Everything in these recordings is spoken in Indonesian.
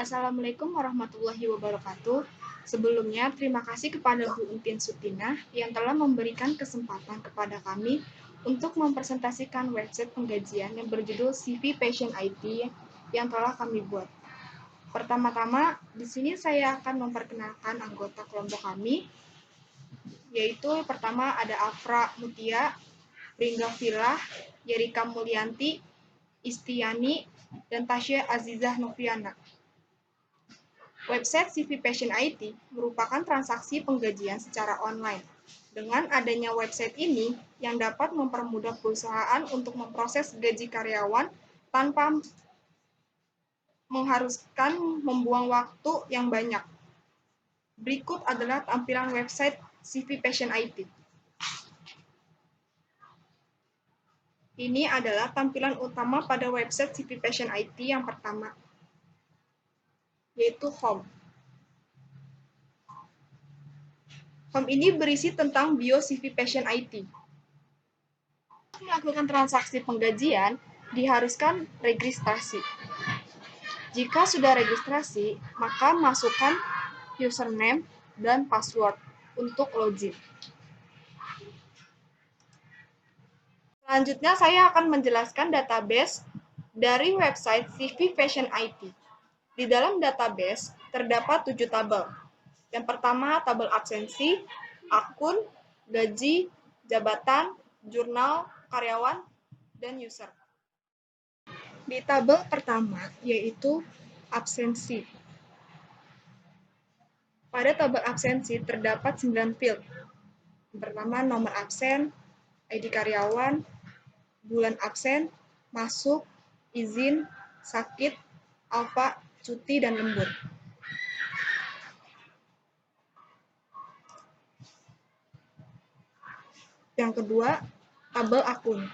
Assalamualaikum warahmatullahi wabarakatuh. Sebelumnya, terima kasih kepada Bu Entin Sutinah yang telah memberikan kesempatan kepada kami untuk mempresentasikan website penggajian yang berjudul CV Passion IT yang telah kami buat. Pertama-tama, di sini saya akan memperkenalkan anggota kelompok kami, yaitu pertama ada Afra Mutia, Ringga Filah, Yerika Mulyanti, Istiani, dan Tasya Azizah Noviana. Website CV Passion IT merupakan transaksi penggajian secara online. Dengan adanya website ini yang dapat mempermudah perusahaan untuk memproses gaji karyawan tanpa mengharuskan membuang waktu yang banyak. Berikut adalah tampilan website CV Passion IT. Ini adalah tampilan utama pada website CV Passion IT yang pertama, yaitu Home. Home ini berisi tentang bio CV Passion IT. Untuk melakukan transaksi penggajian, diharuskan registrasi. Jika sudah registrasi, maka masukkan username dan password untuk login. Selanjutnya, saya akan menjelaskan database dari website CV Passion IT. Di dalam database, terdapat 7 tabel. Yang pertama, tabel absensi, akun, gaji, jabatan, jurnal, karyawan, dan user. Di tabel pertama, yaitu absensi. Pada tabel absensi terdapat 9 field. Yang pertama, nomor absen, ID karyawan, bulan absen, masuk, izin, sakit, alfa, cuti, dan lembur. Yang kedua, tabel akun.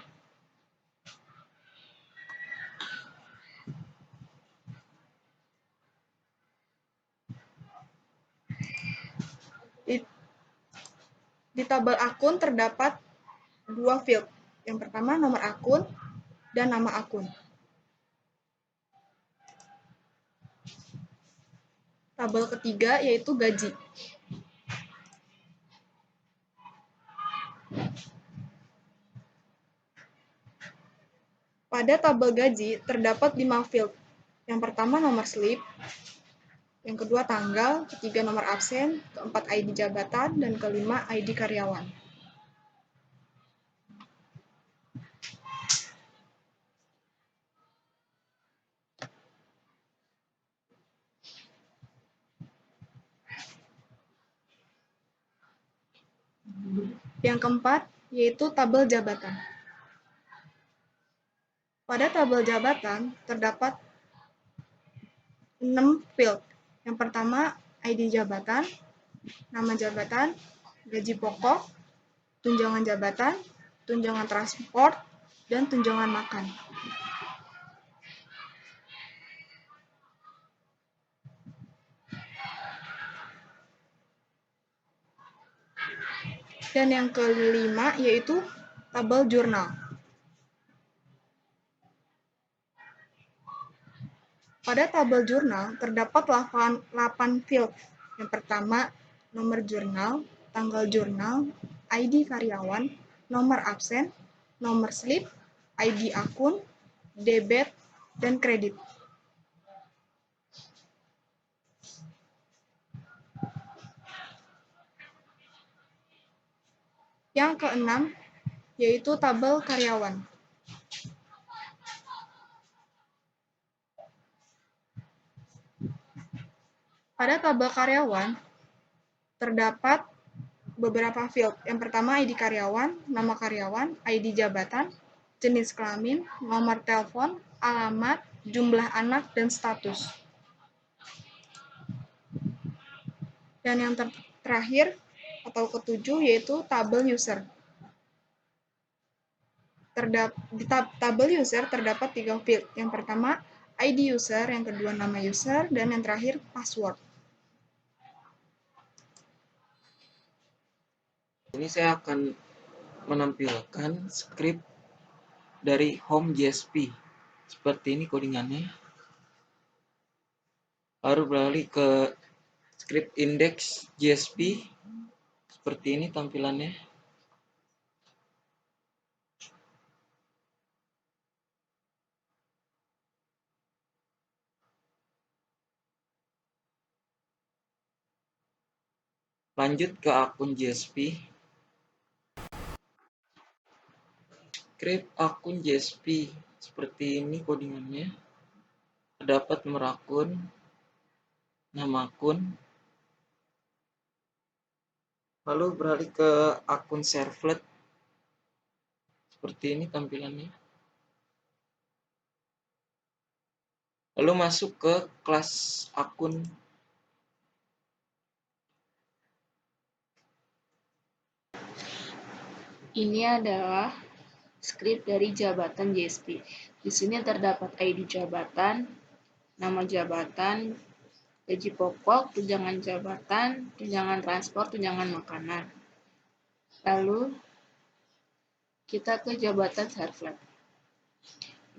Di tabel akun terdapat 2 field. Yang pertama, nomor akun dan nama akun. Tabel ketiga yaitu gaji. Pada tabel gaji terdapat 5 field. Yang pertama, nomor slip. Yang kedua, tanggal. Ketiga, nomor absen. Keempat, ID jabatan. Dan kelima, ID karyawan. Yang keempat, yaitu tabel jabatan. Pada tabel jabatan terdapat 6 field. Yang pertama, ID jabatan, nama jabatan, gaji pokok, tunjangan jabatan, tunjangan transport, dan tunjangan makan. Dan yang kelima yaitu tabel jurnal. Pada tabel jurnal terdapat 8 field. Yang pertama, nomor jurnal, tanggal jurnal, ID karyawan, nomor absen, nomor slip, ID akun, debit, dan kredit. Yang keenam, yaitu tabel karyawan. Pada tabel karyawan, terdapat beberapa field. Yang pertama, ID karyawan, nama karyawan, ID jabatan, jenis kelamin, nomor telepon, alamat, jumlah anak, dan status. Dan yang terakhir atau ketujuh yaitu tabel user. Di tabel user terdapat 3 field. Yang pertama, ID user, yang kedua nama user, dan yang terakhir password. Ini saya akan menampilkan script dari Home JSP. Seperti ini codingannya. Baru beralih ke script index JSP. Seperti ini tampilannya. Lanjut ke akun JSP. Script akun JSP seperti ini codingannya. Terdapat nomor akun, nama akun. Lalu beralih ke akun servlet. Seperti ini tampilannya. Lalu masuk ke kelas akun. Ini adalah script dari jabatan JSP. Di sini terdapat ID jabatan, nama jabatan, gaji pokok, tunjangan jabatan, tunjangan transport, tunjangan makanan. Lalu kita ke jabatan servlet.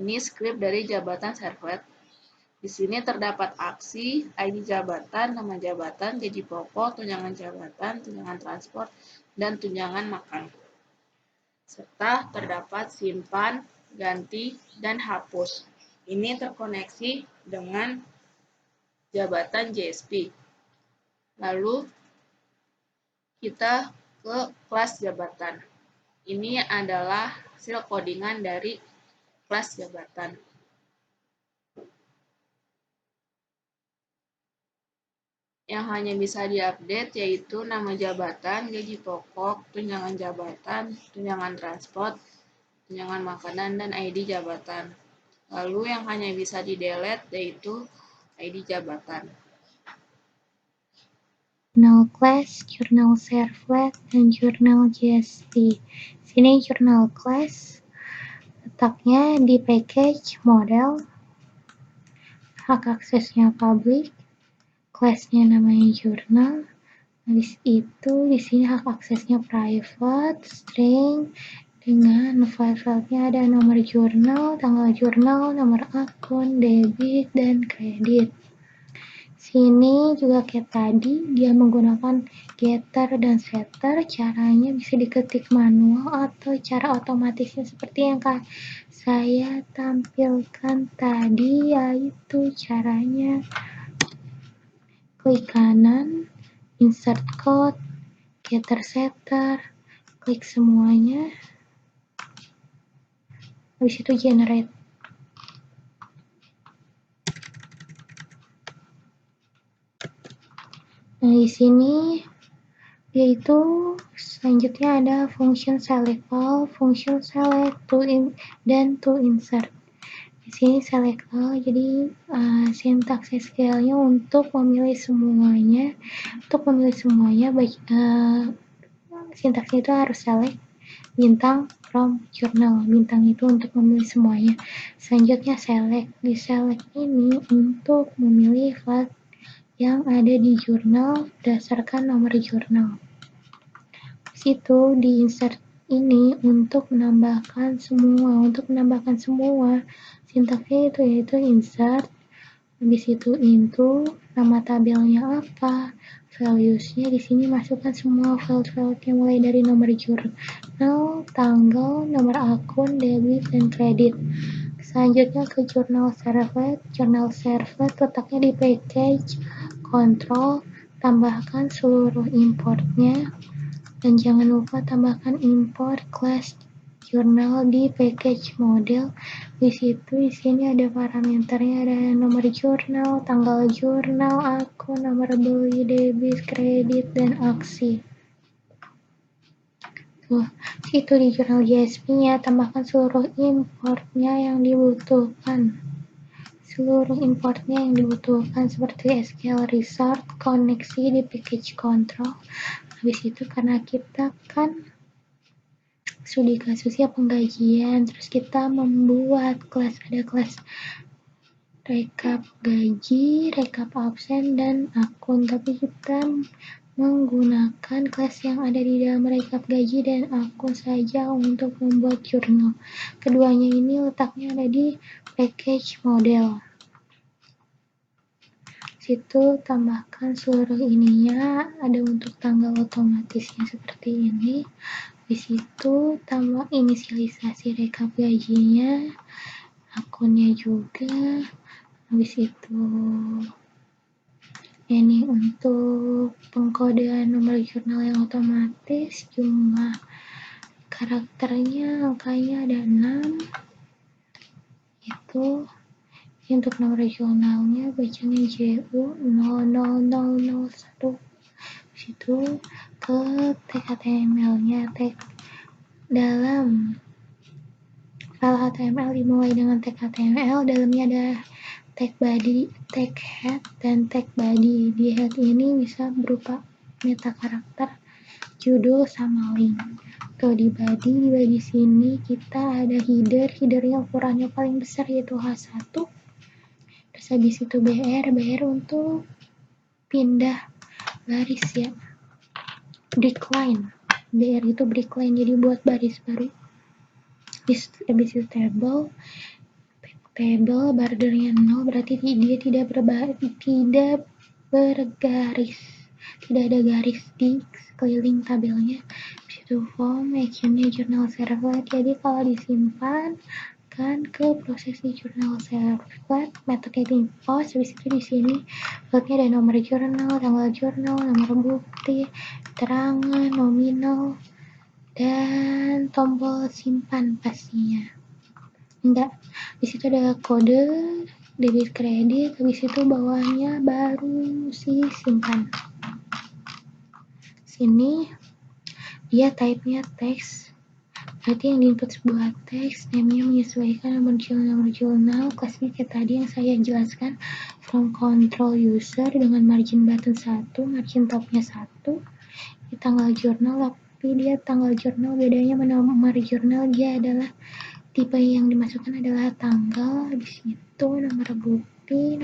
Ini script dari jabatan servlet. Di sini terdapat aksi, ID jabatan, nama jabatan, gaji pokok, tunjangan jabatan, tunjangan transport, dan tunjangan makan. Serta terdapat simpan, ganti, dan hapus. Ini terkoneksi dengan jabatan JSP. Lalu kita ke kelas jabatan. Ini adalah hasil codingan dari kelas jabatan. Yang hanya bisa diupdate yaitu nama jabatan, gaji pokok, tunjangan jabatan, tunjangan transport, tunjangan makanan, dan ID jabatan. Lalu yang hanya bisa di-delete yaitu ID jabatan. Jurnal class, jurnal servlet, dan jurnal JSP. Sini jurnal class, letaknya di package model, hak aksesnya public, classnya namanya jurnal. Habis itu di sini hak aksesnya private, string, dengan file-filenya ada nomor jurnal, tanggal jurnal, nomor akun, debit, dan kredit. Sini juga kayak tadi, dia menggunakan getter dan setter. Caranya bisa diketik manual atau cara otomatisnya seperti yang saya tampilkan tadi, yaitu caranya klik kanan, insert code, getter setter, klik semuanya, habis itu generate. Nah, di sini yaitu selanjutnya ada function select all, function select dan to insert. Di sini select all, jadi sintaks SQL-nya untuk memilih semuanya. Untuk memilih semuanya, sintaksnya itu harus select bintang from journal. Bintang itu untuk memilih semuanya. Selanjutnya select. Di select ini untuk memilih file yang ada di jurnal berdasarkan nomor jurnal. Itu di insert ini untuk menambahkan semua. Sintaksnya itu yaitu insert, habis itu into, nama tabelnya apa, values-nya di sini masukkan semua file-file yang mulai dari nomor jurnal, tanggal, nomor akun, debit, dan kredit. Selanjutnya ke jurnal servlet. Jurnal servlet letaknya di package, control, tambahkan seluruh importnya, dan jangan lupa tambahkan import class jurnal di package model. Di situ di sini ada parameternya, ada nomor jurnal, tanggal jurnal, akun, nomor beli, debit, kredit, dan aksi. Itu di jurnal JSP-nya, tambahkan seluruh importnya yang dibutuhkan. Seperti SQL resort, koneksi di package control. Habis itu karena kita kan studi kasusnya penggajian, terus kita membuat kelas, ada kelas rekap gaji, rekap absen, dan akun, tapi kita menggunakan kelas yang ada di dalam rekap gaji dan akun saja untuk membuat jurnal. Keduanya ini letaknya ada di package model. itu tambahkan seluruh ininya, ada untuk tanggal otomatisnya seperti ini. Habis itu tambah inisialisasi rekap gajinya, akunnya juga. Habis itu ini untuk pengkodean nomor jurnal yang otomatis, jumlah karakternya angkanya ada 6. Itu untuk nomor jurnalnya bacanya JU 00001. Situ ke tag HTML-nya, tag dalam file HTML dimulai dengan tag HTML, dalamnya ada tag body, tag head, dan tag body. Di head ini bisa berupa meta karakter, judul, sama link. Tuh di body sini kita ada header yang ukurannya paling besar yaitu H1. Terus habis itu BR untuk pindah baris ya. Breakline. BR itu breakline, jadi buat baris baru. Habis itu table bordernya 0 berarti dia tidak bergaris, tidak ada garis di sekeliling tabelnya. Habis itu form, actionnya journal servlet, jadi kalau disimpan kan ke proses di journal servlet, metodenya di post. Habis itu di sini field-nya ada nomor jurnal, tanggal jurnal, nomor bukti, keterangan, nominal, dan tombol simpan pastinya. Enggak, di situ ada kode debit kredit, habis itu bawahnya baru si simpan. Sini dia type-nya teks, berarti yang diinput sebuah teks, name-nya menyesuaikan nomor jurnal, kelasnya kayak tadi yang saya jelaskan, from control user dengan margin button 1, margin top-nya 1, di tanggal jurnal, tapi dia tanggal jurnal bedanya nomor jurnal, dia adalah tipe yang dimasukkan adalah tanggal. Habis itu nomor bukti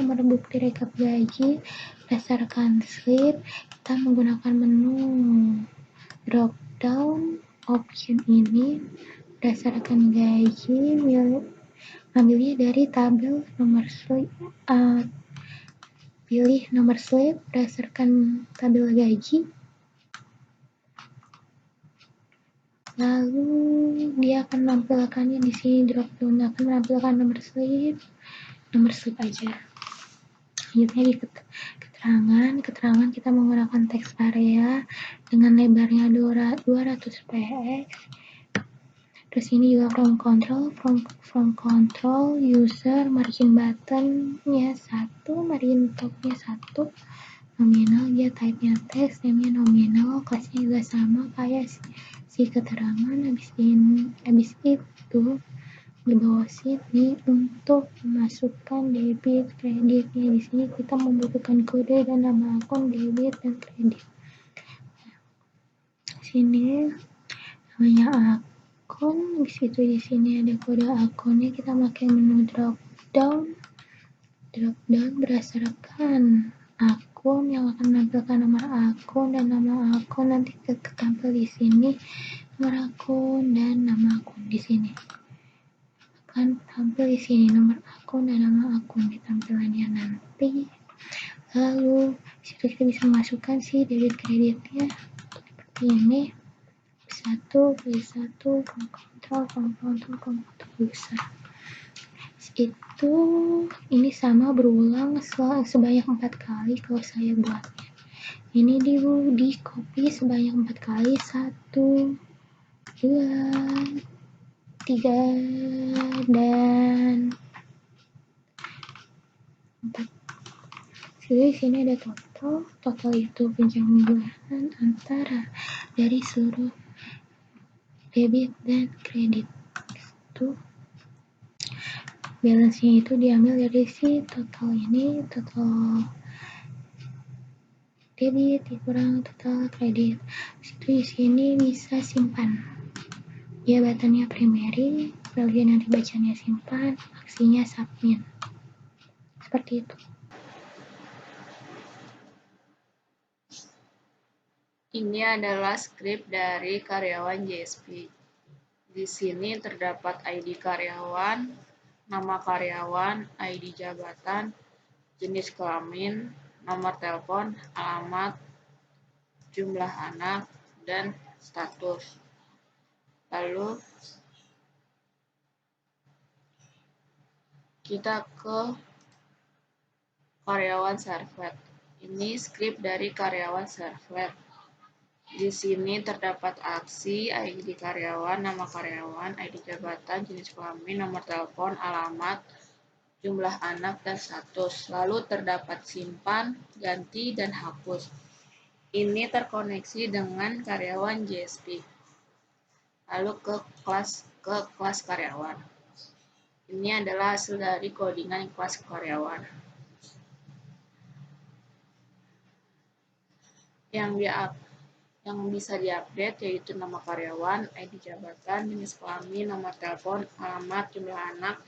rekap gaji berdasarkan slip, kita menggunakan menu drop down option ini berdasarkan gaji, ambilnya dari tabel nomor slip, pilih nomor slip berdasarkan tabel gaji, lalu dia akan menampilkannya di sini, drop down akan menampilkan nomor slip aja. Selanjutnya di keterangan kita menggunakan teks area dengan lebarnya 200 px. Terus ini juga from control user, margin button-nya 1, margin top-nya 1, nominal, dia type-nya teks, name-nya nominal, kelasnya juga sama kayak si keterangan. Habis itu di bawah sini untuk memasukkan debit kreditnya, di sini kita membutuhkan kode dan nama akun debit dan kredit. Sini namanya akun, habis itu di sini ada kode akunnya, kita pakai menu drop down berdasarkan akun yang akan menampilkan nomor akun dan nama akun, nanti tampil di sini nomor akun dan nama akun. Di sini akan tampil di sini nomor akun dan nama akun di tampilannya nanti. Lalu situ kita bisa masukkan si debit kreditnya seperti ini, satu kontrol user. Itu ini sama berulang sebanyak 4 kali kalau saya buatnya. Ini di copy sebanyak 4 kali, 1, 2, 3, dan 4. Jadi sini ada total itu penjumlahan antara dari seluruh debit dan kredit. Itu balance-nya itu diambil dari si total ini, total debit dikurang total kredit. Situ di sini bisa simpan. Dia buttonnya primary, bagian yang dibacanya simpan, aksinya submit. Seperti itu. Ini adalah skrip dari karyawan JSP. Di sini terdapat ID karyawan, nama karyawan, ID jabatan, jenis kelamin, nomor telepon, alamat, jumlah anak, dan status. Lalu kita ke karyawan servlet. Ini script dari karyawan servlet. Di sini terdapat aksi, ID karyawan, nama karyawan, ID jabatan, jenis kelamin, nomor telepon, alamat, jumlah anak, dan status. Lalu terdapat simpan, ganti, dan hapus. Ini terkoneksi dengan karyawan JSP. Lalu ke kelas karyawan. Ini adalah hasil dari codingan kelas karyawan. Yang bisa diupdate yaitu nama karyawan, ID jabatan, jenis kelamin, nomor telepon, alamat, jumlah anak,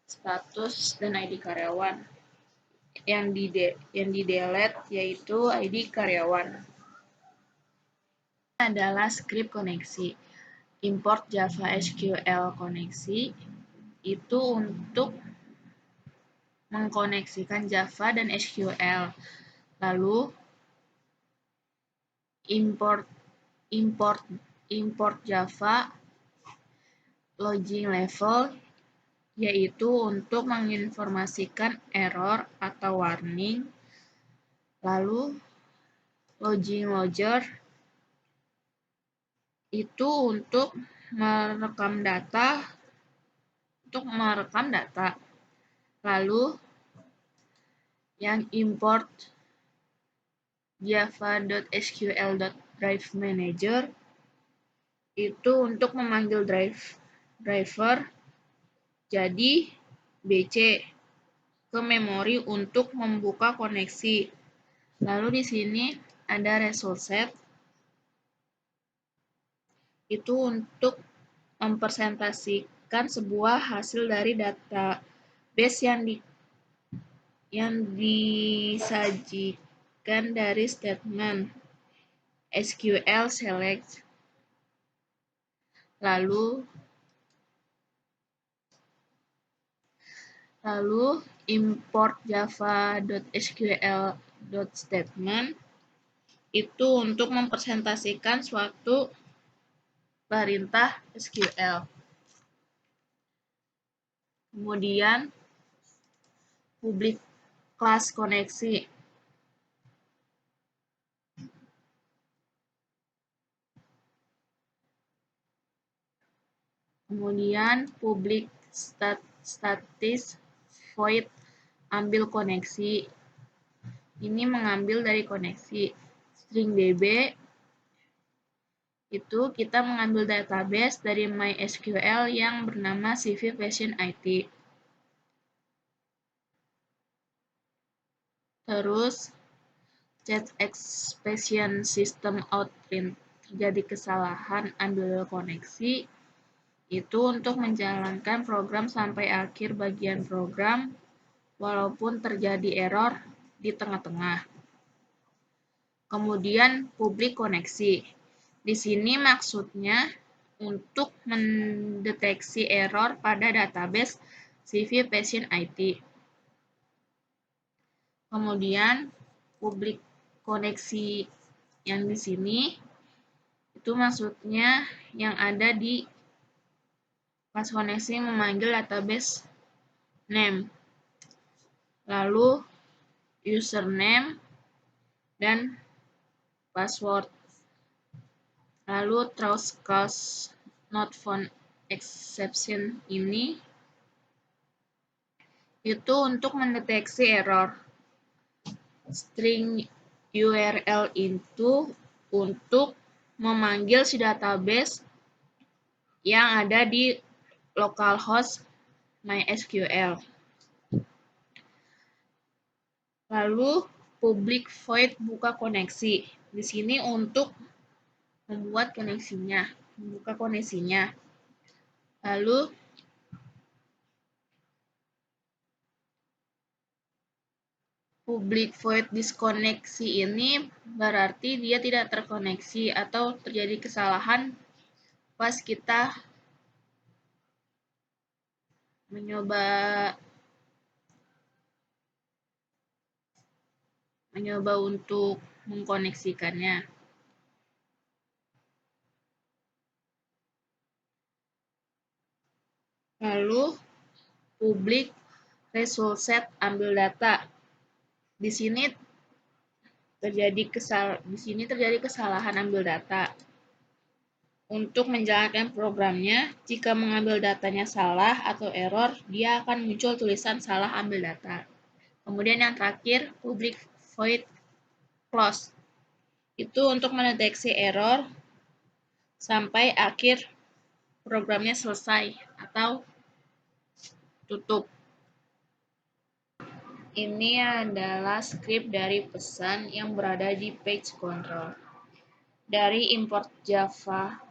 status, dan ID karyawan. Yang di-delete yaitu ID karyawan. Ini adalah script koneksi. Import Java SQL koneksi itu untuk mengkoneksikan Java dan SQL. Lalu import Java logging level yaitu untuk menginformasikan error atau warning. Lalu logging logger itu untuk merekam data. Lalu yang import java.sql.driveManager itu untuk memanggil driver jadi BC ke memori untuk membuka koneksi. Lalu di sini ada result set itu untuk mempresentasikan sebuah hasil dari database yang disajikan dari statement SQL select. Lalu import java.sql.statement itu untuk mempresentasikan suatu perintah SQL. Kemudian public class koneksi. Kemudian public status void ambil koneksi. Ini mengambil dari koneksi. String db itu kita mengambil database dari MySQL yang bernama CV Patient IT. Terus chat expression system out print terjadi kesalahan ambil koneksi itu untuk menjalankan program sampai akhir bagian program walaupun terjadi error di tengah-tengah. Kemudian publik koneksi. Di sini maksudnya untuk mendeteksi error pada database CV Patient IT. Kemudian publik koneksi yang di sini itu maksudnya yang ada di kelas koneksi memanggil database name, lalu username dan password. Lalu throws cause not found exception ini itu untuk mendeteksi error. String URL itu untuk memanggil si database yang ada di localhost MySQL. Lalu public void buka koneksi. Di sini untuk membuat koneksinya, membuka koneksinya. Lalu public void diskoneksi ini berarti dia tidak terkoneksi atau terjadi kesalahan pas kita mencoba mencoba untuk mengkoneksikannya. Lalu public result set ambil data. Di sini terjadi kesalahan ambil data. Untuk menjalankan programnya, jika mengambil datanya salah atau error, dia akan muncul tulisan salah ambil data. Kemudian yang terakhir, public void close. Itu untuk mendeteksi error sampai akhir programnya selesai atau tutup. Ini adalah script dari pesan yang berada di page control. Dari import Java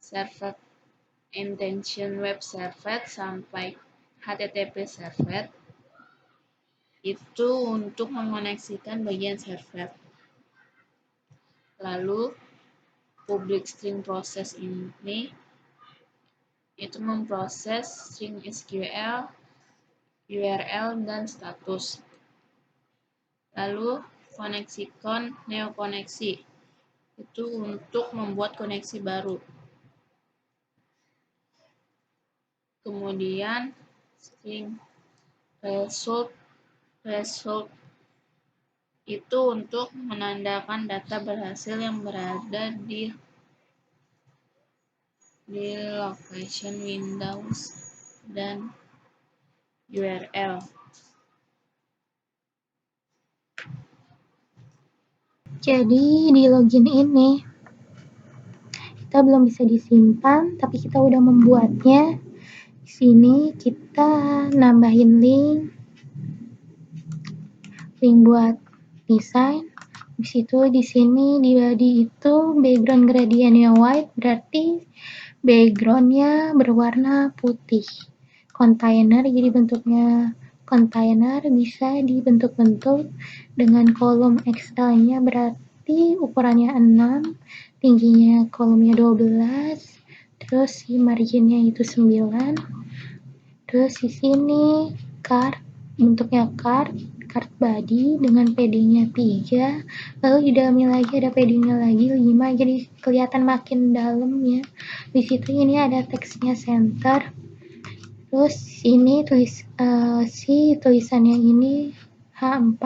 servlet intention web servlet sampai HTTP servlet itu untuk mengoneksikan bagian servlet. Lalu public string process ini itu memproses string SQL, URL, dan status. Lalu koneksi neokoneksi itu untuk membuat koneksi baru. Kemudian string result itu untuk menandakan data berhasil yang berada di location Windows dan URL. Jadi di login ini kita belum bisa disimpan, tapi kita udah membuatnya. Di sini kita nambahin link buat desain. Di situ di sini di body itu background gradientnya white, berarti backgroundnya berwarna putih. Container, jadi bentuknya container bisa dibentuk-bentuk dengan kolom Excel-nya, berarti ukurannya 6, tingginya kolomnya 12, terus si marginnya itu 9. Terus di sini card, bentuknya card body dengan paddingnya 3, lalu di dalamnya lagi ada paddingnya lagi 5, jadi kelihatan makin dalam ya. Di situ ini ada teksnya center. Terus ini tulisannya ini H4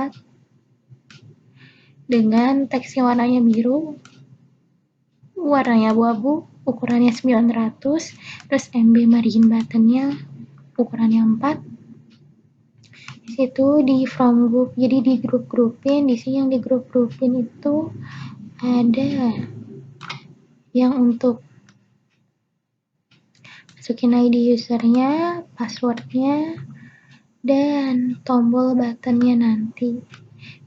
dengan teks yang warnanya biru, warnanya abu-abu, ukurannya 900, terus MB margin buttonnya ukurannya 4. Di situ di from group, jadi di grup-grupin. Di sini yang di grup-grupin itu ada yang untuk masukin ID usernya, passwordnya, dan tombol buttonnya nanti.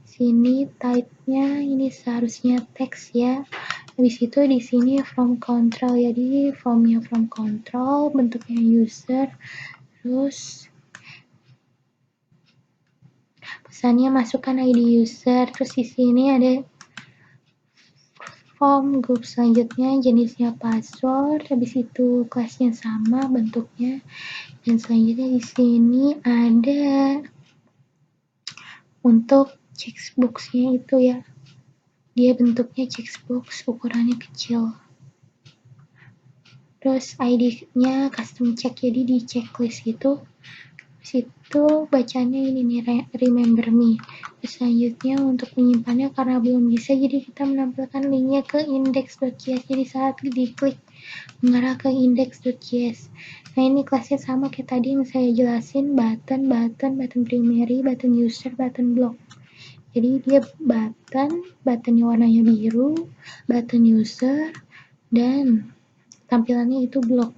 Sini type-nya ini seharusnya teks ya. Habis itu di sini from control, jadi formnya from control, bentuknya user, terus pesannya masukkan ID user, terus di sini ada form group selanjutnya, jenisnya password, habis itu kelasnya sama bentuknya, dan selanjutnya di sini ada untuk checkbox-nya itu ya, dia bentuknya checkbox, ukurannya kecil. Terus ID-nya custom check, jadi di checklist itu. Situ bacanya ini nih, remember me. Terus selanjutnya untuk menyimpannya karena belum bisa, jadi kita menampilkan linknya ke index.js. Jadi saat diklik mengarah ke index.js. Nah ini kelasnya sama kayak tadi yang saya jelasin, button primary, button user, button block. Jadi dia buttonnya warnanya biru, button user, dan tampilannya itu block.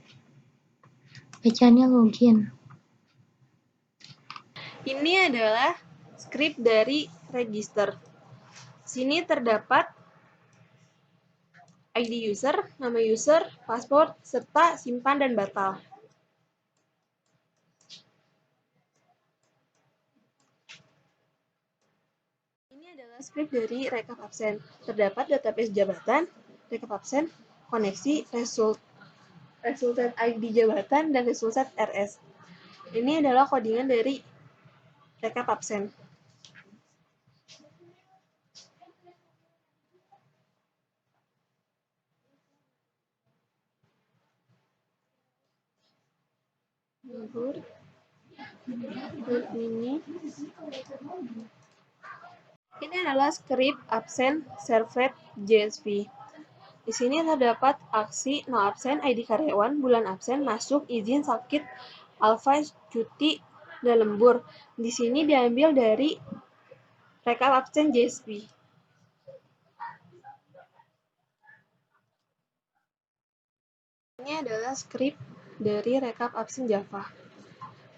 Bacaannya login. Ini adalah script dari register. Sini terdapat ID user, nama user, password, serta simpan dan batal. Ini adalah script dari rekap absen. Terdapat database jabatan, rekap absen, koneksi, resultant ID jabatan, dan resultant RS. Ini adalah codingan dari rekap absen. lembur, dan ini adalah script absen servlet JSP. Di sini terdapat aksi no absen, ID karyawan, bulan absen, masuk, izin, sakit, alfa, cuti, dan lembur. Di sini diambil dari rekap absen JSP. Ini adalah script dari rekap absen Java.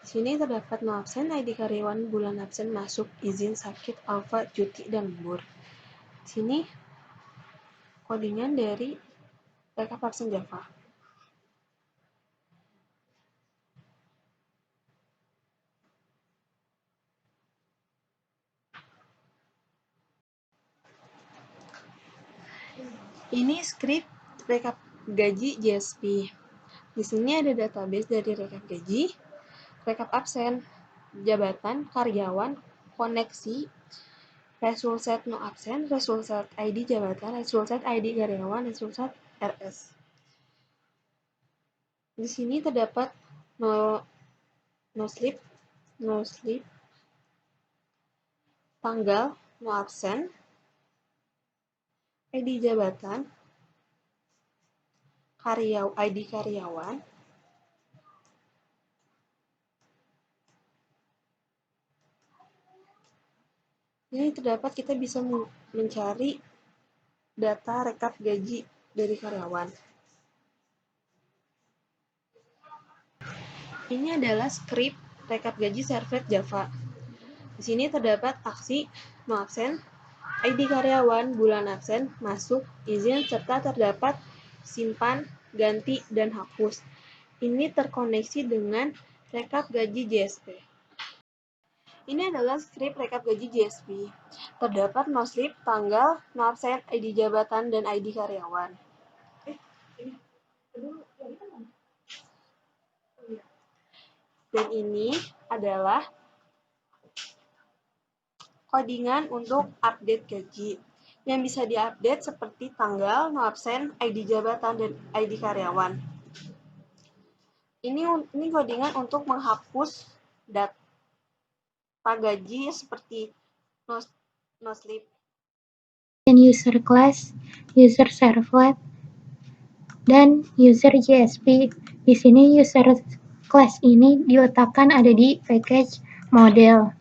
Di sini terdapat no absen, ID karyawan, bulan absen, masuk, izin, sakit, alfa, cuti, dan lembur. Di sini codingan dari rekap absen Java. Ini script rekap gaji JSP. Di sini ada database dari rekap gaji, rekap absen, jabatan, karyawan, koneksi, result set no absen, result set ID jabatan, result set ID karyawan, result set RS. Di sini terdapat no slip, tanggal, no absen, ID jabatan, ID karyawan, ini terdapat kita bisa mencari data rekap gaji dari karyawan. Ini adalah script rekap gaji servlet Java. Di sini terdapat aksi no absen, ID karyawan, bulan absen, masuk, izin, serta terdapat simpan, ganti, dan hapus. Ini terkoneksi dengan rekap gaji JSP. Ini adalah script rekap gaji JSP. Terdapat no slip, tanggal, no absen, ID jabatan, dan ID karyawan. Dan ini adalah codingan untuk update gaji yang bisa diupdate seperti tanggal, no absen, ID jabatan, dan ID karyawan. Ini codingan untuk menghapus data gaji seperti no slip. Dan user class, user servlet, dan user JSP. Di sini user class ini diletakkan ada di package model.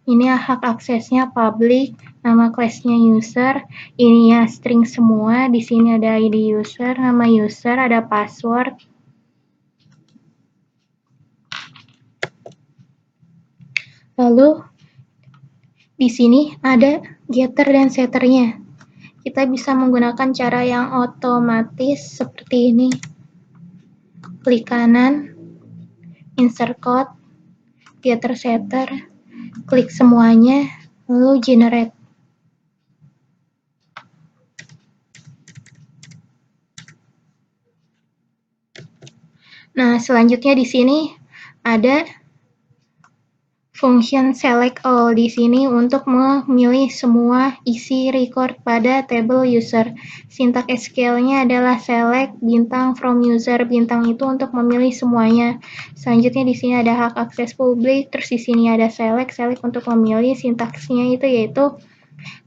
Ini hak aksesnya public, nama kelasnya user, ini ya string semua, di sini ada ID user, nama user, ada password. Lalu di sini ada getter dan setternya. Kita bisa menggunakan cara yang otomatis seperti ini. Klik kanan, insert code, getter setter, klik semuanya, lalu generate. Nah, selanjutnya di sini ada function select all di sini untuk memilih semua isi record pada table user. Sintak SQL-nya adalah select bintang from user, bintang itu untuk memilih semuanya. Selanjutnya di sini ada hak akses publik, terus di sini ada select untuk memilih, sintaksnya itu yaitu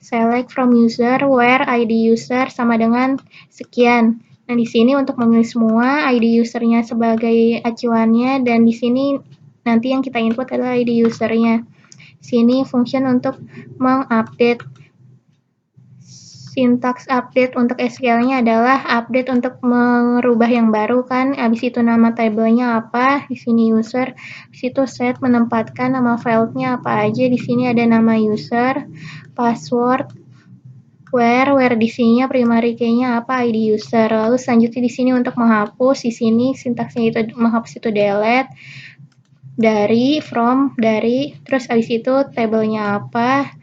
select from user where ID user sama dengan sekian. Nah, di sini untuk memilih semua ID usernya sebagai acuannya, dan di sini nanti yang kita input adalah ID usernya. Sini function untuk mengupdate. Sintaks update untuk SQL-nya adalah update untuk merubah yang baru kan. Habis itu nama table-nya apa? Di sini user. Habis itu set menempatkan nama file-nya apa aja. Di sini ada nama user, password, where di sininya primary key-nya apa, ID user. Lalu selanjutnya di sini untuk menghapus, di sini sintaksnya itu menghapus itu delete, dari, from, dari, terus habis itu tabelnya apa,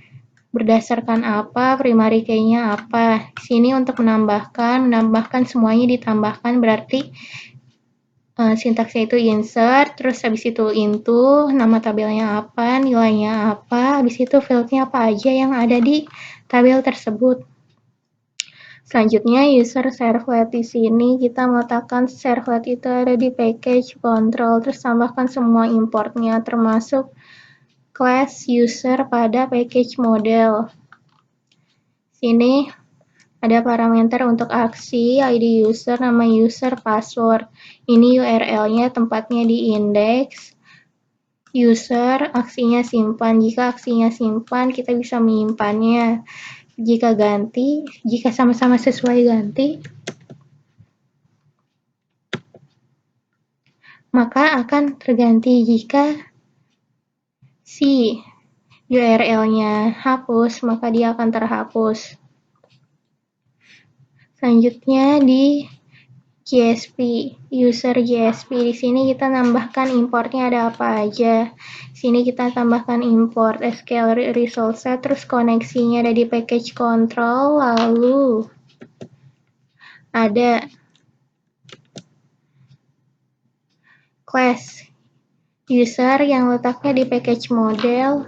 berdasarkan apa, primary key-nya apa. Di sini untuk menambahkan semuanya ditambahkan, berarti sintaksnya itu insert, terus habis itu into, nama tabelnya apa, nilainya apa, habis itu field-nya apa aja yang ada di tabel tersebut. Selanjutnya user servlet. Di sini kita meletakkan servlet itu ada di package control, terus tambahkan semua importnya termasuk class user pada package model. Sini ada parameter untuk aksi, ID user, nama user, password. Ini URL-nya tempatnya di index. User, aksinya simpan. Jika aksinya simpan, kita bisa menyimpannya. Jika sama-sama sesuai ganti, maka akan terganti. Jika si URL-nya hapus, maka dia akan terhapus. Selanjutnya di JSP, user JSP. Di sini kita nambahkan importnya ada apa aja. Sini kita tambahkan import SQL result set, terus koneksinya ada di package control, lalu ada class user yang letaknya di package model.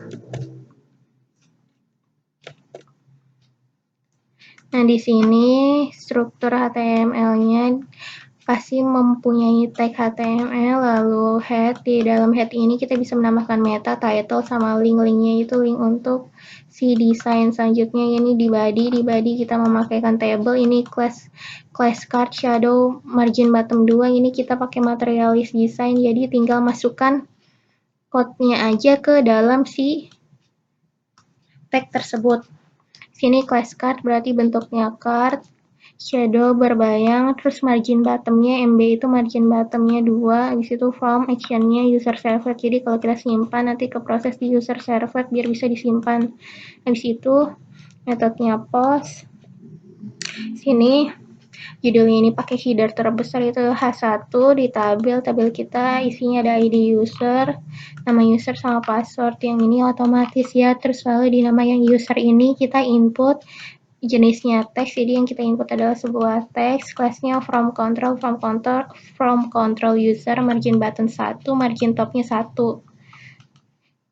Nah, di sini struktur HTML-nya pasti mempunyai tag HTML, lalu head. Di dalam head ini kita bisa menambahkan meta, title, sama link-linknya itu link untuk si desain. Selanjutnya ini di body kita memakaikan table, ini class card, shadow, margin bottom 2, ini kita pakai materialis design, jadi tinggal masukkan code-nya aja ke dalam si tag tersebut. Sini class card berarti bentuknya card, shadow berbayang, terus margin bottomnya MB itu margin bottomnya 2, habis itu from actionnya user servlet. Jadi kalau kita simpan nanti ke proses di user servlet biar bisa disimpan. Habis itu metodenya post. Sini judulnya ini pakai header terbesar itu H1 di tabel kita isinya ada ID user, nama user sama password. Yang ini otomatis ya. Terus lalu di nama yang user ini kita input jenisnya teks, jadi yang kita input adalah sebuah teks, kelasnya from control user, margin button 1, margin topnya 1.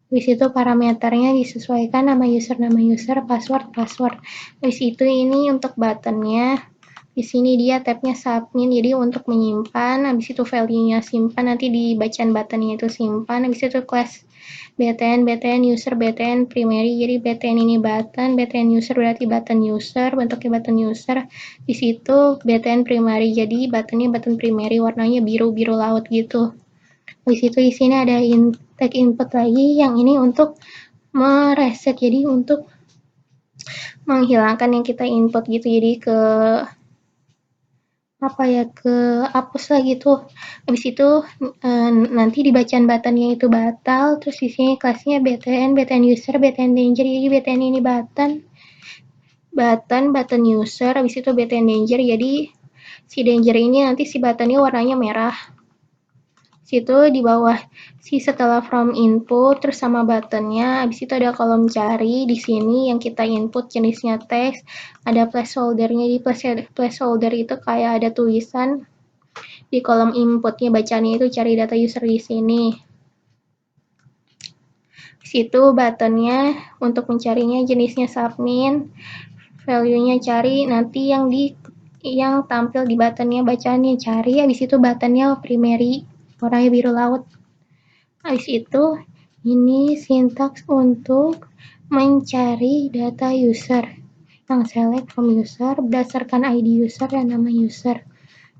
Di situ parameternya disesuaikan nama user, password. Di situ ini untuk buttonnya. Di sini dia tabnya submit, jadi untuk menyimpan, habis itu value-nya simpan, nanti di bacaan buttonnya itu simpan, habis itu class btn user, btn primary, jadi btn ini button user berarti button user, bentuknya button user, di situ btn primary, jadi buttonnya button primary, warnanya biru laut gitu. Di situ di sini ada tag input lagi, yang ini untuk mereset, jadi untuk menghilangkan yang kita input gitu, jadi ke hapus lah gitu. Habis itu nanti di bacaan buttonnya itu batal, terus di sini kelasnya btn user, btn danger, jadi btn ini button user, habis itu btn danger, jadi si danger ini nanti si buttonnya warnanya merah. Situ di bawah setelah from input terus sama buttonnya, habis itu ada kolom cari. Di sini yang kita input jenisnya teks, ada placeholdernya. Di placeholder itu kayak ada tulisan di kolom inputnya, bacanya itu cari data user di sini. Di situ buttonnya untuk mencarinya jenisnya submit, value-nya cari, nanti yang tampil di buttonnya bacaannya cari, habis itu buttonnya primary, warnanya biru laut. Habis itu ini sintaks untuk mencari data user, yang select from user berdasarkan ID user dan nama user.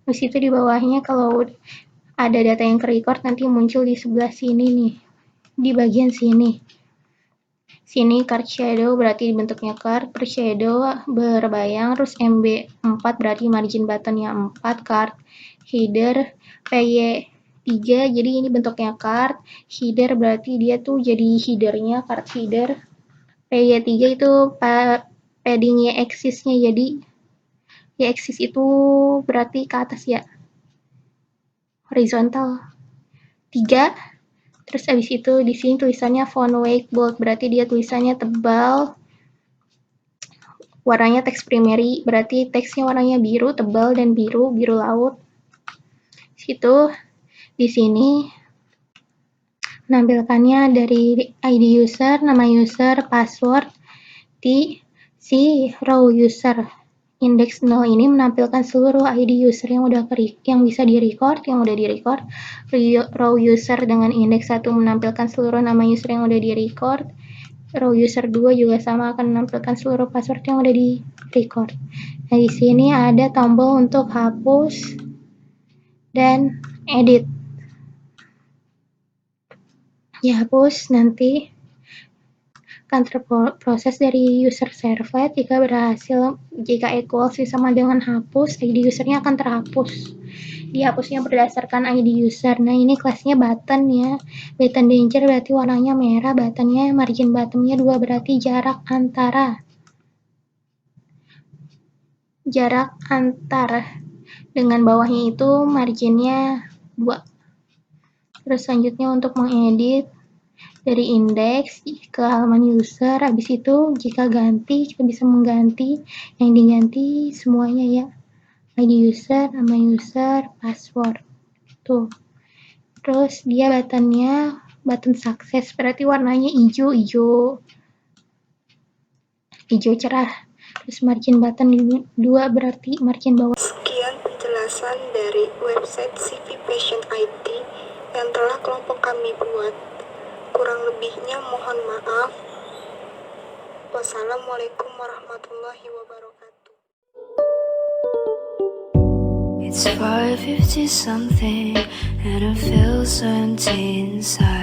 Habis itu di bawahnya kalau ada data yang ke-record nanti muncul di sebelah sini nih, di bagian sini. Sini card shadow berarti bentuknya card, per shadow berbayang, terus MB4 berarti margin buttonnya 4, card header PY3, jadi ini bentuknya card, header berarti dia tuh jadi headernya, card header. PY3 itu padding Y-axis-nya, jadi Y-axis itu berarti ke atas ya, horizontal 3. Terus abis itu di sini tulisannya font weight bold, berarti dia tulisannya tebal. Warnanya teks primary, berarti teksnya warnanya biru tebal dan biru laut. Situ di sini menampilkannya dari ID user, nama user, password di si row user. Indeks 0 ini menampilkan seluruh ID user yang bisa direcord, row user dengan indeks 1 menampilkan seluruh nama user yang udah direcord, row user 2 juga sama akan menampilkan seluruh password yang udah direcord. Nah, di sini ada tombol untuk hapus dan edit. Dihapus nanti akan terproses dari user servlet jika equals sama dengan hapus, ID usernya akan terhapus. Dihapusnya berdasarkan ID user. Nah, ini kelasnya button ya. Button danger berarti warnanya merah, buttonnya margin bottomnya 2 berarti jarak antar dengan bawahnya itu marginnya 2. Terus selanjutnya untuk mengedit dari indeks ke halaman user, habis itu jika ganti kita bisa mengganti, yang diganti semuanya ya, ID user, nama user, password tuh. Terus dia button sukses berarti warnanya hijau cerah. Terus margin button 2 berarti margin bawah. Sekian penjelasan dari website CV Passion IT yang telah kelompok kami buat. Kurang lebihnya mohon maaf. Wassalamualaikum warahmatullahi wabarakatuh. It's 5:50 something and it feels empty inside.